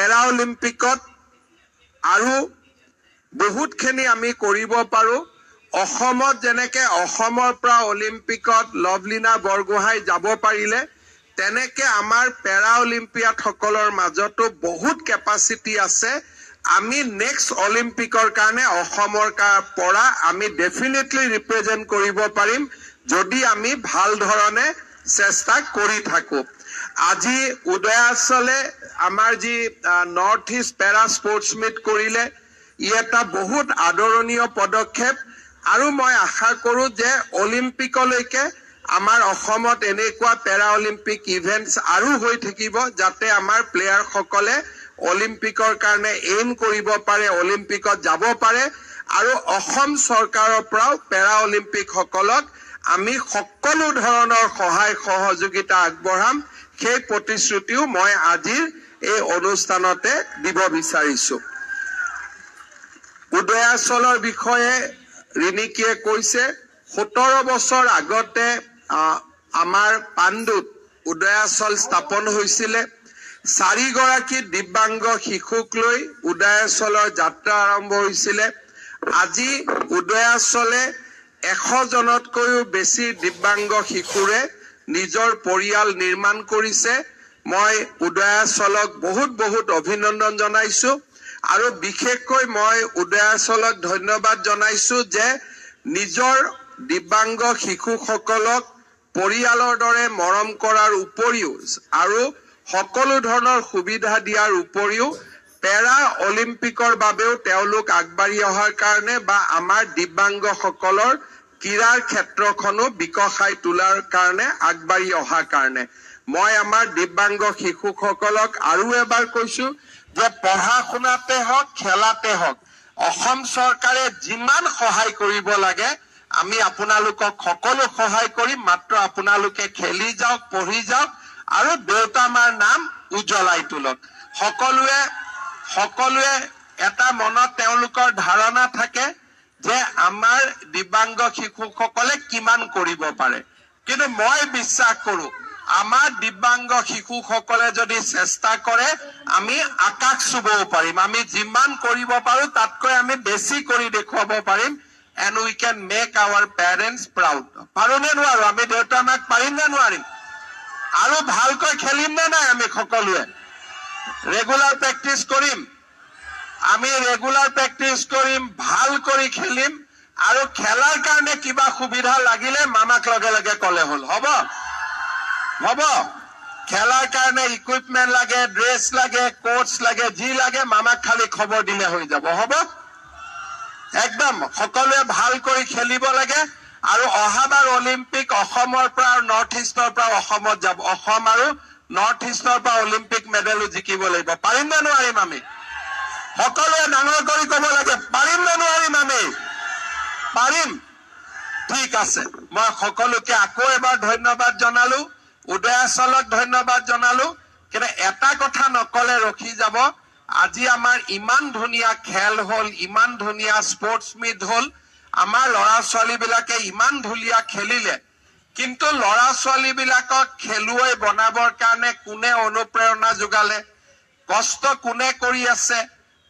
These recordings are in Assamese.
পেৰা অলিম্পিকত আৰু বহুতখিনি আমি কৰিব পাৰোঁ। অসমত যেনেকে অসমৰ পৰা অলিম্পিকত লভলীনা বৰগোহাঁই যাব পাৰিলে, তেনেকে আমাৰ পেৰা অলিম্পিয়াডসকলৰ মাজতো বহুত কেপাচিটি আছে। আমি নেক্সট অলিম্পিকৰ কাৰণে অসমৰ পৰা আমি ডেফিনেটলি ৰিপ্ৰেজেণ্ট কৰিব পাৰিম যদি আমি ভাল ধৰণে চেষ্টা কৰি থাকোঁ। আজি উদয়াচলে আমাৰ যি নৰ্থ ইষ্ট পেৰা স্পৰ্টছ মিট কৰিলে, ই এটা বহুত আদৰণীয় পদক্ষেপ আৰু মই আশা কৰোঁ যে অলিম্পিকলৈকে আমাৰ অসমত এনেকুৱা পেৰা অলিম্পিক ইভেণ্টছ আৰু হৈ থাকিব যাতে আমাৰ প্লেয়াৰসকলে অলিম্পিকৰ কাৰণে এইম কৰিব পাৰে, অলিম্পিকত যাব পাৰে আৰু অসম চৰকাৰৰ পৰাও পেৰা অলিম্পিকসকলক আমি সকলো ধৰণৰ সহায় সহযোগিতা আগবঢ়াম। সেই প্ৰতিশ্ৰুতিও মই আজিৰ এই অনুষ্ঠানতে দিব বিচাৰিছোঁ। উদয়াচলৰ বিষয়ে ৰিণিকীয়ে কৈছে, 17 বছৰ আগতে আমাৰ পাণ্ডুত উদয়াচল স্থাপন হৈছিলে। 4 গৰাকী দিব্যাংগ শিশুক লৈ উদয়াচলৰ যাত্ৰা আৰম্ভ হৈছিলে। আজি উদয়াচলে 100 জনতকৈও বেছি দিব্যাংগ শিশুৰে নিজৰ পৰিয়াল নিৰ্মাণ কৰিছে। মই উদয়াচলক বহুত বহুত অভিনন্দন জনাইছোঁ আৰু বিশেষকৈ মই উদয়াচলক ধন্যবাদ জনাইছোঁ যে নিজৰ দিব্যাংগ শিশুসকলক পৰিয়ালৰ দৰে মৰম কৰাৰ উপৰিও আৰু সকলো ধৰণৰ সুবিধা দিয়াৰ উপৰিও পেৰা অলিম্পিকৰ বাবেও তেওঁলোক আগবাঢ়ি অহাৰ কাৰণে বা আমাৰ দিব্যাংগসকলৰ ক্ৰীড়াৰ ক্ষেত্ৰখনো বিকশাই তোলাৰ কাৰণে আগবাঢ়ি অহাৰ কাৰণে মই আমাৰ দিব্যাংগ শিশুসকলক আৰু এবাৰ কৈছোঁ যে পঢ়া শুনাতে হওক, খেলাতে হওক, অসম চৰকাৰে যিমান সহায় কৰিব লাগে আমি আপোনালোকক সকলো সহায় কৰিম। মাত্ৰ আপোনালোকে খেলি যাওক, পঢ়ি যাওক আৰু দেউতা মাৰ নাম উজ্বলাই তোলক। সকলোৱে এটা মনত তেওঁলোকৰ ধাৰণা থাকে যে আমাৰ দিব্যাংগ শিশুসকলে কিমান কৰিব পাৰে, কিন্তু মই বিশ্বাস কৰোঁ আমাৰ দিব্যাংগ শিশুসকলে যদি চেষ্টা কৰে আমি আকাশ চুবও পাৰিম। আমি যিমান কৰিব পাৰোঁ তাতকৈ আমি বেছি কৰি দেখুৱাব পাৰিম। and we can make our parents proud. পাৰোঁ নে নোৱাৰোঁ? আমি দেউতা মাক পাৰিম নে নোৱাৰিম? আৰু ভালকৈ খেলিম নে নাই? আমি সকলোৱে ৰেগুলাৰ প্ৰেক্টিচ কৰিম। আমি ৰেগুলাৰ প্ৰেক্টিচ কৰিম, ভাল কৰি খেলিম আৰু খেলাৰ কাৰণে কিবা সুবিধা লাগিলে মামাক লগে লগে ক'লে হ'ল। হ'ব? খেলাৰ কাৰণে ইকুইপমেণ্ট লাগে, ড্ৰেছ লাগে, কোচ লাগে, যি লাগে মামাক খালি খবৰ দিলে হৈ যাব। হ'ব? একদম সকলোৱে ভাল কৰি খেলিব লাগে আৰু অহাবাৰ অলিম্পিক অসমৰ পৰা আৰু নৰ্থ ইষ্টৰ পৰা অসমত যাব। অসম আৰু নৰ্থ ইষ্টৰ পৰা অলিম্পিক মেডেলো জিকিব লাগিব। পাৰিম নে নোৱাৰিম? আমি সকলোৱে ডাঙৰ কৰি ক'ব লাগে, পাৰিম নে নোৱাৰিম? আমি পাৰিম। ঠিক আছে, মই সকলোকে আকৌ এবাৰ ধন্যবাদ জনালো, উদয়াচলক ধন্যবাদ জনালো। কিন্তু এটা কথা নকলে ৰখি যাব, আজি আমাৰ ইমান ধুনীয়া খেল হ'ল, ইমান ধুনীয়া স্পৰ্টছ মিট হ'ল, আমাৰ ল'ৰা ছোৱালীবিলাকে ইমান ধুনীয়া খেলিলে, কিন্তু ল'ৰা ছোৱালীবিলাকক খেলুৱৈ বনাবৰ কাৰণে কোনে অনুপ্ৰেৰণা যোগালে, কষ্ট কোনে কৰি আছে?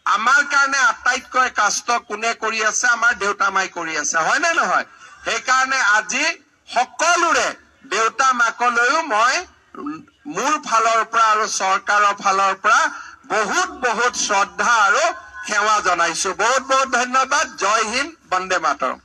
আমাৰ কাৰণে আটাইতকৈ কষ্ট কোনে কৰি আছে? আমাৰ দেউতা মাই কৰি আছে, হয় নে নহয়? সেইকাৰণে আজি সকলোৰে দেউতা মাকলৈও মই মোৰ ফালৰ পৰা আৰু চৰকাৰৰ ফালৰ পৰা বহুত বহুত শ্ৰদ্ধা আৰু সেৱা জনাইছোঁ। বহুত বহুত ধন্যবাদ। জয় হিন্দ, বন্দে মাতৰম।